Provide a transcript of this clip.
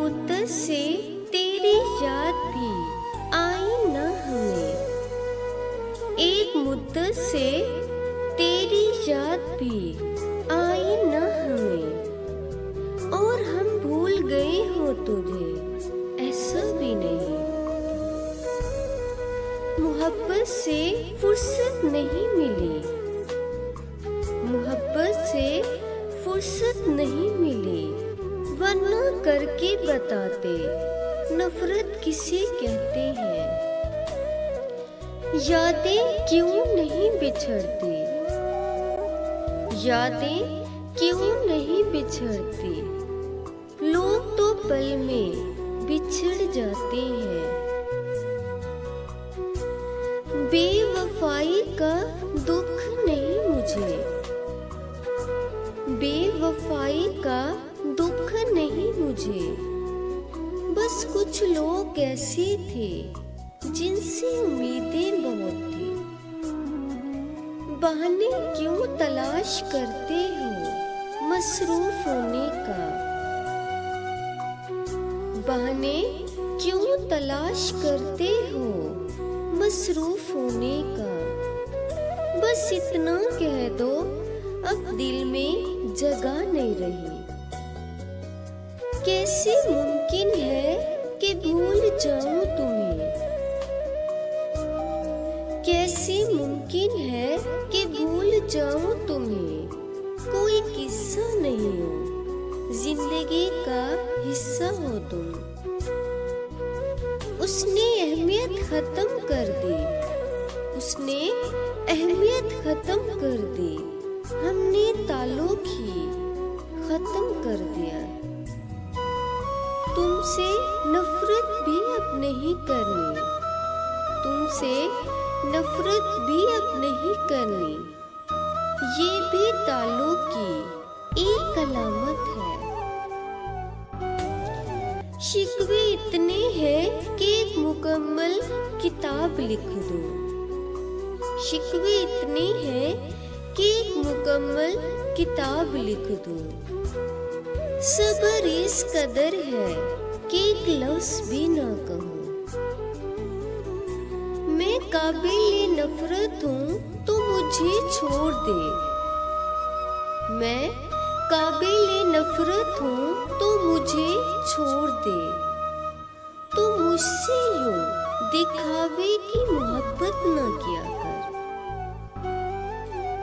मुद्दत से तेरी याद भी आई न हमें। एक मुद्दत से तेरी याद भी आई न हमें, और हम भूल गए हो तुझे, ऐसा भी नहीं। मोहब्बत से फुर्सत नहीं मिली, मोहब्बत से फुर्सत नहीं मिली, वरना करके बताते नफरत किसे कहते हैं। यादें क्यों नहीं बिछड़ती, यादें क्यों नहीं बिछड़ती, लोग तो पल में बिछड़ जाते हैं। बेवफाई का दुख नहीं मुझे, बेवफाई का दुख नहीं मुझे, बस कुछ लोग ऐसे थे जिनसे उम्मीदें बहुत थी। बहाने क्यों तलाश करते हो मसरूफ होने का, बहाने क्यों तलाश करते हो मसरूफ होने का। बस इतना कह दो अब दिल में जगह नहीं रही। कैसे मुमकिन है कि भूल जाऊं तुम्हें, कैसे मुमकिन है कि भूल जाऊं तुम्हें। कोई किस्सा नहीं हो, जिंदगी का हिस्सा हो तुम। उसने अहमियत खत्म कर दी, उसने अहमियत खत्म कर दी, हमने ताल्लुक ही खत्म कर दिया। तुमसे नफरत भी अब नहीं करनी, तुमसे नफरत भी अब नहीं करनी, ये भी ताल्लुक की एक अलामत है। शिकवे इतने हैं कि एक मुकम्मल किताब लिख दो, शिकवे इतने हैं कि एक मुकम्मल किताब लिख दो। सब्र इस कदर है कि एक लफ्ज़ भी ना कहूँ। मैं काबिल नफरत हूँ तो मुझे छोड़ दे, मैं काबिल नफरत हूँ तो मुझे छोड़ दे। तू मुझसे यूं दिखावे की मोहब्बत ना किया कर।